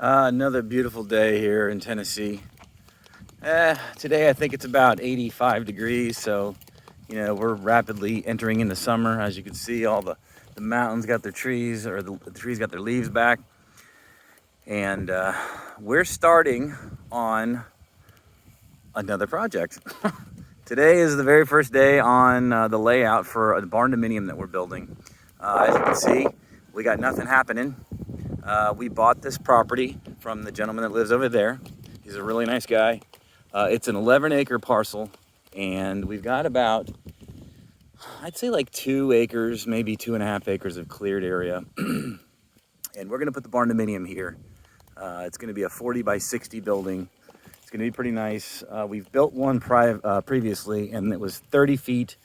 Another beautiful day here in Tennessee. Today I think it's about 85 degrees, so we're rapidly entering into summer. As you can see, all the mountains got their trees, or the trees got their leaves back, and we're starting on another project. Today is the very first day on the layout for the Bardominum that we're building. As you can see, we got nothing happening. We bought this property from the gentleman that lives over there. He's a really nice guy. It's an 11-acre parcel, and we've got about, I'd say like 2 acres, maybe 2.5 acres of cleared area. And we're gonna put the Bardominum here. It's gonna be a 40 by 60 building. It's gonna be pretty nice. We've built one previously, and it was 30 feet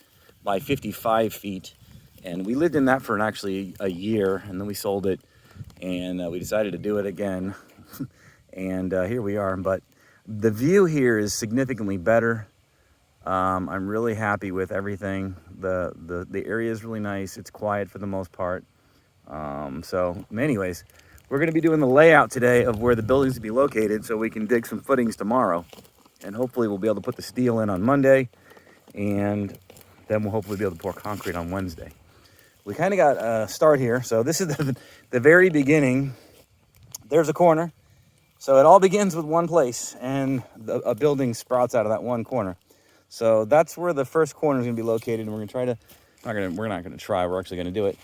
by 55 feet. And we lived in that for actually a year, and then we sold it. And we decided to do it again. And here we are. But the view here is significantly better. I'm really happy with everything. The area is really nice. It's quiet for the most part. So anyways, we're going to be doing the layout today of where the buildings will be located, so we can dig some footings tomorrow. And hopefully we'll be able to put the steel in on Monday, and then we'll hopefully be able to pour concrete on Wednesday. We kind of got a start here. So this is the very beginning. There's a corner. So it all begins with one place, and a building sprouts out of that one corner. So that's where the first corner is going to be located, and we're going to try to, we're not going to try, we're actually going to do it.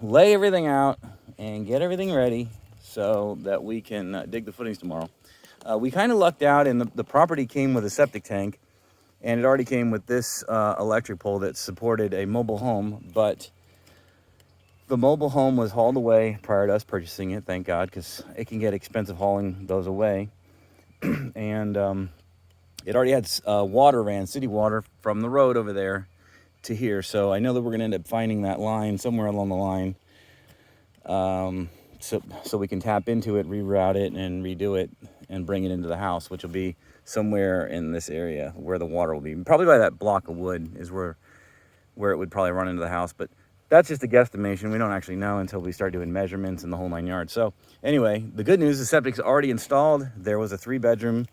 Lay everything out and get everything ready so that we can dig the footings tomorrow. We kind of lucked out, and the property came with a septic tank, and it already came with this electric pole that supported a mobile home, but the mobile home was hauled away prior to us purchasing it, thank God, because it can get expensive hauling those away. And it already had water ran, city water, from the road over there to here. So I know that we're going to end up finding that line somewhere along the line, so we can tap into it, reroute it, and redo it, and bring it into the house, which will be somewhere in this area where the water will be. Probably by that block of wood is where it would probably run into the house, but that's just a guesstimation. We don't actually know until we start doing measurements and the whole 9 yards. So anyway, the good news, the septic's already installed. There was a 3-bedroom,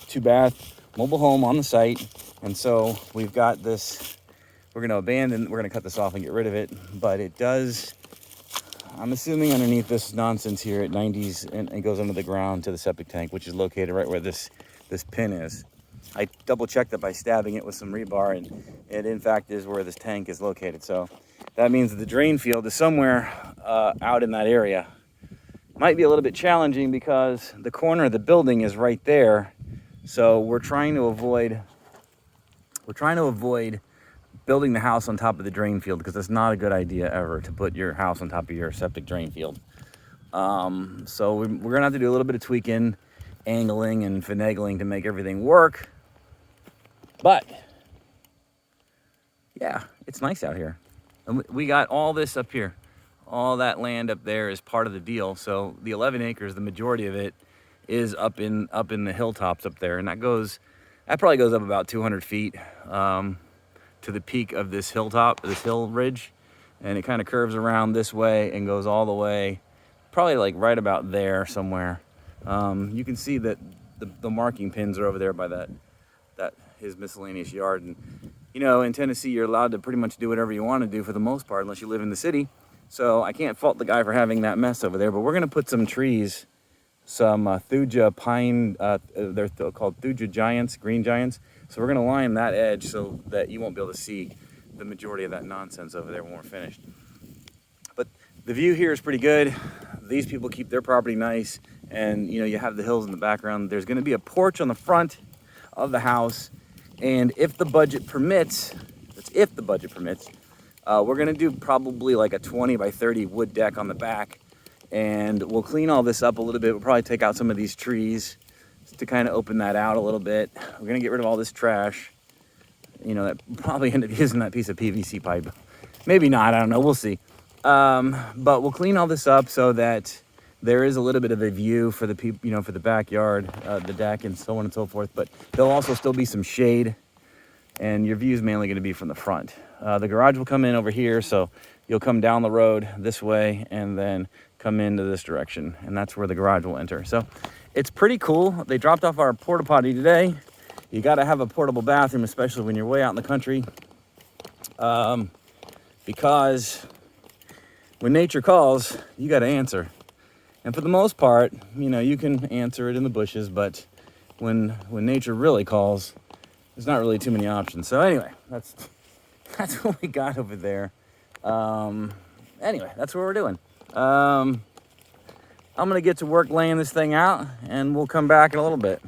2-bath mobile home on the site. And so we've got this, we're going to cut this off and get rid of it. But it does, I'm assuming underneath this nonsense here, it 90s and it goes under the ground to the septic tank, which is located right where this pin is. I double checked that by stabbing it with some rebar, and it in fact is where this tank is located. So that means that the drain field is somewhere out in that area. Might be a little bit challenging because the corner of the building is right there. So we're trying to avoid building the house on top of the drain field, because it's not a good idea ever to put your house on top of your septic drain field. So we're gonna have to do a little bit of tweaking, angling, and finagling to make everything work. But yeah, it's nice out here. And we got all this up here. All that land up there is part of the deal. So the 11 acres, the majority of it is up in the hilltops up there. And that probably goes up about 200 feet to the peak of this hilltop, this hill ridge. And it kind of curves around this way and goes all the way, probably like right about there somewhere. You can see that the marking pins are over there by that his miscellaneous yard. And in Tennessee, you're allowed to pretty much do whatever you want to do for the most part, unless you live in the city. So I can't fault the guy for having that mess over there. But we're going to put some trees, some thuja pine, they're called thuja giants, green giants. So we're going to line that edge so that you won't be able to see the majority of that nonsense over there when we're finished. But the view here is pretty good. These people keep their property nice. And you have the hills in the background. There's going to be a porch on the front of the house. And if the budget permits, we're going to do probably like a 20 by 30 wood deck on the back. And we'll clean all this up a little bit. We'll probably take out some of these trees to kind of open that out a little bit. We're going to get rid of all this trash. That probably end up using that piece of PVC pipe. Maybe not, I don't know, we'll see. But we'll clean all this up so that there is a little bit of a view for the people, for the backyard, the deck, and so on and so forth. But there'll also still be some shade, and your view is mainly going to be from the front. The garage will come in over here, so you'll come down the road this way, and then come into this direction, and that's where the garage will enter. So it's pretty cool. They dropped off our porta potty today. You got to have a portable bathroom, especially when you're way out in the country, because when nature calls, you got to answer. And for the most part, you know, you can answer it in the bushes, but when nature really calls, there's not really too many options. So anyway, that's what we got over there. Anyway, that's what we're doing. I'm gonna get to work laying this thing out, and we'll come back in a little bit.